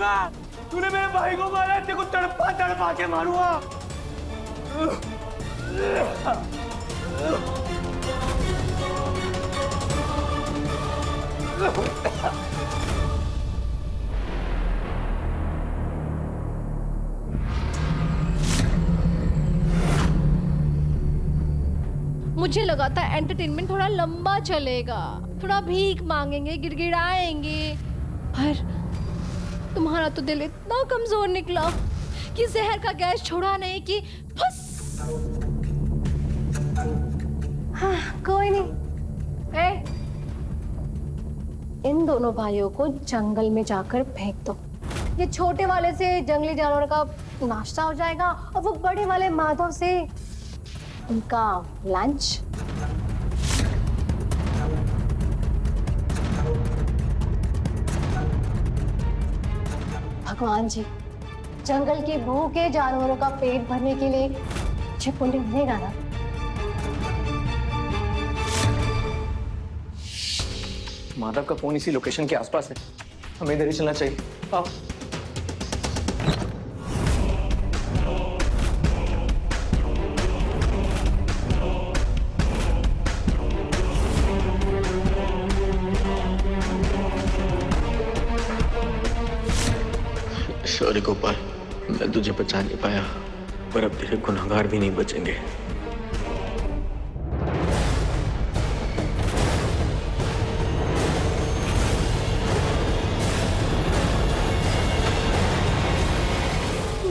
करिश्मा, तूने मेरे भाई को मारा, तेरे को तड़पा तड़पा के मारूंगा। मुझे लगा था एंटरटेनमेंट थोड़ा लंबा चलेगा, थोड़ा भीख मांगेंगे, गिड़गिड़ाएंगे, पर तुम्हारा तो दिल इतना कमजोर निकला कि जहर का गैस छोड़ा नहीं कि फुस। हाँ, कोई नहीं। इन दोनों भाइयों को जंगल में जाकर फेंक दो। ये छोटे वाले से जंगली जानवर का नाश्ता हो जाएगा और वो बड़े वाले माधव से उनका लंच। भगवान जी, जंगल के भूखे जानवरों का पेट भरने के लिए मुझे पुण्य मिलेगा ना? माधव का फोन इसी लोकेशन के आसपास है, हमें इधर ही चलना चाहिए। आओ। सॉरी गोपाल, मैं तुझे बचा नहीं पाया, पर अब तेरे गुनहगार भी नहीं बचेंगे।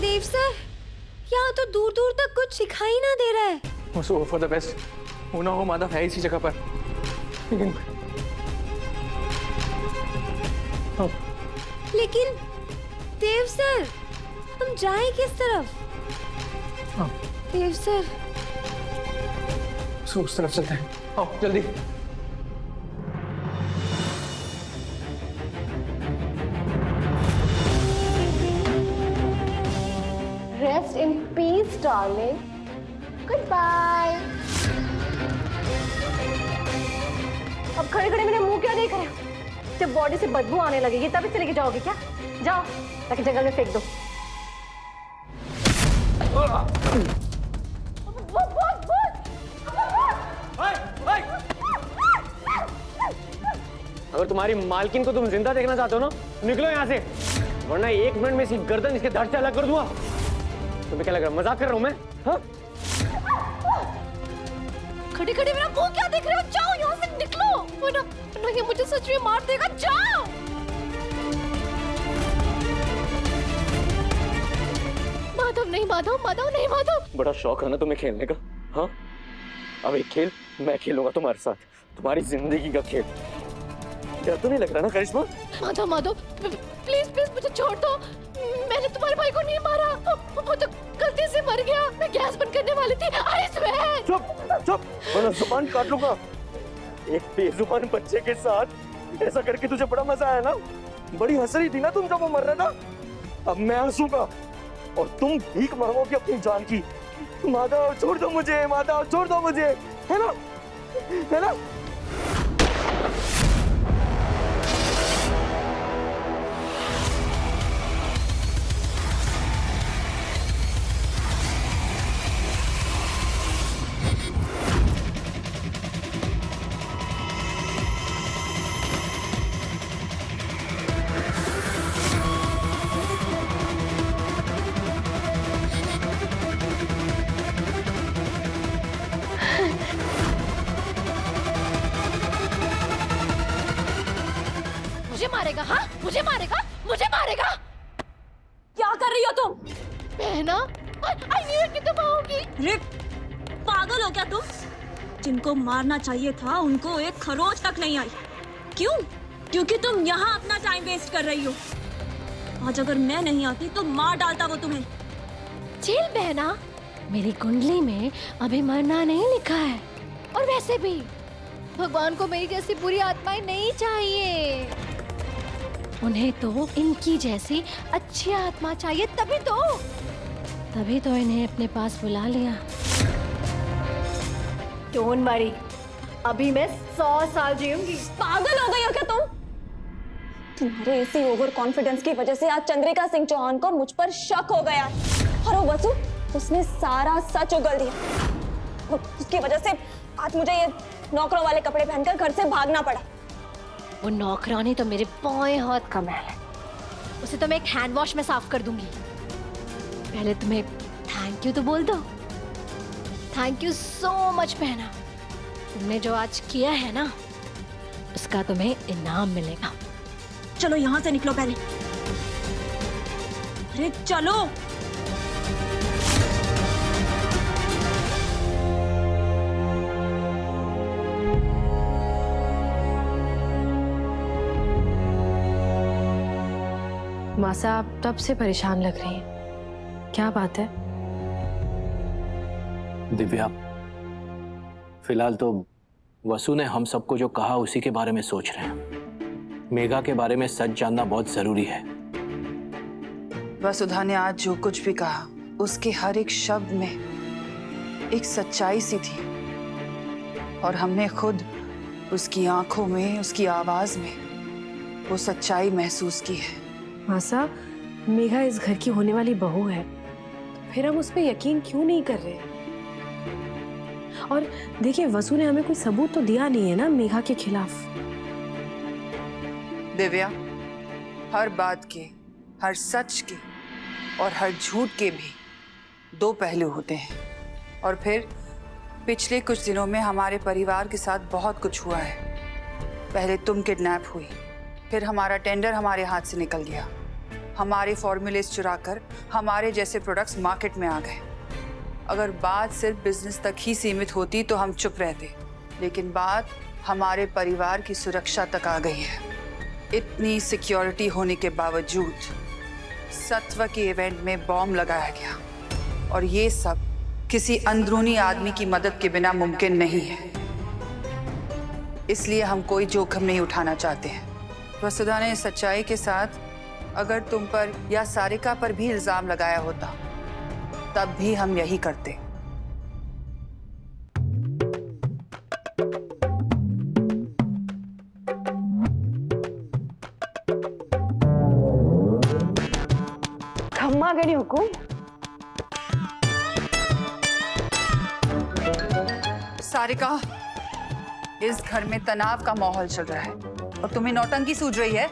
देव सर, यहाँ तो दूर दूर तक कुछ दिखाई ना दे रहा है। होप फॉर द बेस्ट, हो ना हो माधव है इसी जगह पर। लेकिन देव सर, हम जाएं किस तरफ? देव सर, उस तरफ चलते हैं, आओ जल्दी। Rest in peace darling, good bye. अब खड़े खड़े मेरे मुंह क्या देख रहे हो? जब बॉडी से बदबू आने लगेगी तभी से लेके जाओगे क्या? जाओ, ताकि जंगल में फेंक दो। अगर तुम्हारी मालकिन को तुम जिंदा देखना चाहते हो ना, निकलो यहाँ से, वरना 1 मिनट में इसकी गर्दन इसके धड़ से अलग कर दूंगा। तुम्हें क्या लग रहा है मजाक कर रहा हूँ मैं? हाँ? खड़े खड़े मेरा मुंह क्या देख रहे हो? जाओ यहाँ से, निकलो, वरना ये मुझे सच में मार देगा। जाओ। माधव नहीं, माधव, माधव नहीं, माधव। बड़ा शौक है ना तुम्हें खेलने का? हाँ, अब एक खेल मैं खेलूंगा तुम्हारे साथ, तुम्हारी जिंदगी का खेल। डर तो नहीं लग रहा ना करिश्मा? माधव, माधव, प्लीज प्लीज मुझे छोड़ दो। मैंने तुम्हारे भाई को नहीं मारा, वो तो गलती से मर गया। मैं गैस बंद करने वाली थी। I swear. चुप चुप, वरना जुबान काट लूंगा। एक बेजुबान बच्चे के साथ ऐसा करके तुझे बड़ा मजा आया ना? बड़ी हंस रही थी ना तुम जब वो मर रहा था। अब मैं हंसूंगा और तुम भीख मांगोगे अपनी जान की। माधव छोड़ दो मुझे, माधव छोड़ दो मुझे, है ना? है ना? मुझे मारेगा? हाँ, मुझे मारेगा, मुझे मारेगा। क्या कर रही हो तुम? बहना, आई न्यू इट कि तुम आओगी। अरे पागल हो क्या तुम? जिनको मारना चाहिए था उनको एक खरोच तक नहीं आई। क्यों? क्योंकि तुम यहाँ अपना टाइम वेस्ट कर रही हो। आज अगर मैं नहीं आती तो मार डालता वो तुम्हें। चिल बहना, मेरी कुंडली में अभी मरना नहीं लिखा है, और वैसे भी भगवान को मेरी जैसी बुरी आत्माएं नहीं चाहिए। उन्हें तो इनकी जैसी अच्छी आत्मा चाहिए, तभी तो इन्हें अपने पास बुला लिया। डोंट वरी, अभी मैं 100 साल जीऊंगी। पागल हो गई हो क्या तुम? तुम्हारे इसी ओवर कॉन्फिडेंस की वजह से आज चंद्रिका सिंह चौहान को मुझ पर शक हो गया और वो वसु उसने सारा सच उगल दिया। उसकी वजह से आज मुझे ये नौकरों वाले कपड़े पहनकर घर से भागना पड़ा। वो नौकरानी तो मेरे बाएं हाथ का महल है, उसे तो मैं एक हैंड वॉश में साफ कर दूंगी। पहले तुम्हें थैंक यू तो बोल दो। थैंक यू सो मच बहना, तुमने जो आज किया है ना उसका तुम्हें इनाम मिलेगा। चलो यहाँ से निकलो पहले। अरे चलो। मासा आप तब से परेशान लग रही हैं, क्या बात है? दिव्या, फिलहाल तो वसु ने हम सबको जो कहा उसी के बारे में सोच रहे हैं। मेघा के बारे में सच जानना बहुत जरूरी है। वसुधा ने आज जो कुछ भी कहा उसके हर एक शब्द में एक सच्चाई सी थी और हमने खुद उसकी आंखों में, उसकी आवाज में वो सच्चाई महसूस की है। मासा, मेघा इस घर की होने वाली बहू है, तो फिर हम उस पर यकीन क्यों नहीं कर रहे? और देखिए, वसु ने हमें कोई सबूत तो दिया नहीं है ना मेघा के खिलाफ। दिव्या, हर बात के, हर सच के और हर झूठ के भी दो पहलू होते हैं। और फिर पिछले कुछ दिनों में हमारे परिवार के साथ बहुत कुछ हुआ है। पहले तुम किडनैप हुई, फिर हमारा टेंडर हमारे हाथ से निकल गया, हमारे फॉर्मूलेस चुराकर हमारे जैसे प्रोडक्ट्स मार्केट में आ गए। अगर बात सिर्फ बिजनेस तक ही सीमित होती तो हम चुप रहते, लेकिन बात हमारे परिवार की सुरक्षा तक आ गई है। इतनी सिक्योरिटी होने के बावजूद सत्व के इवेंट में बॉम्ब लगाया गया और ये सब किसी अंदरूनी आदमी की मदद के बिना मुमकिन नहीं है। इसलिए हम कोई जोखिम नहीं उठाना चाहते हैं। वसुधा ने इस सच्चाई के साथ अगर तुम पर या सारिका पर भी इल्जाम लगाया होता तब भी हम यही करते। खम्मा गणी हुकुम। सारिका, इस घर में तनाव का माहौल चल रहा है और तुम्हें नौटंकी सूझ रही है।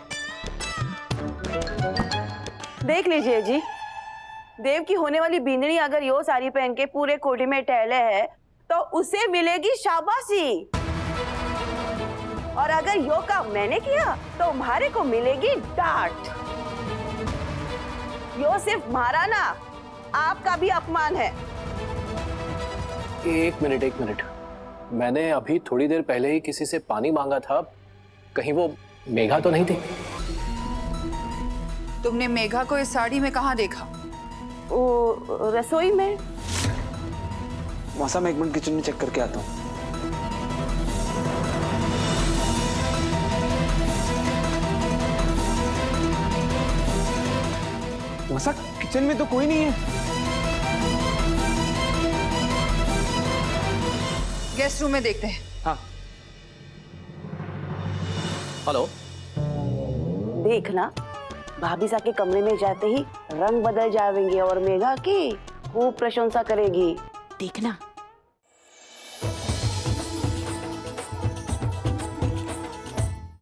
देख लीजिए जी, देव की होने वाली बींदनी अगर यो साड़ी पहन के पूरे कोठी में टहले है तो उसे मिलेगी शाबाशी, और अगर यो काम मैंने किया तो तुम्हारे को मिलेगी डांट। यो सिर्फ मारा ना, आपका भी अपमान है। एक मिनट, मैंने अभी थोड़ी देर पहले ही किसी से पानी मांगा था, कहीं वो मेघा तो नहीं थी? तुमने मेघा को इस साड़ी में कहाँ देखा? वो रसोई में। मौसा, मैं एक मिनट किचन में चेक करके आता हूँ। मौसा, किचन में तो कोई नहीं है। गेस्ट रूम में देखते हैं। हाँ। हेलो। देखना, भाभी सा के कमरे में जाते ही रंग बदल जाएंगे और मेघा की खूब प्रशंसा करेगी। देखना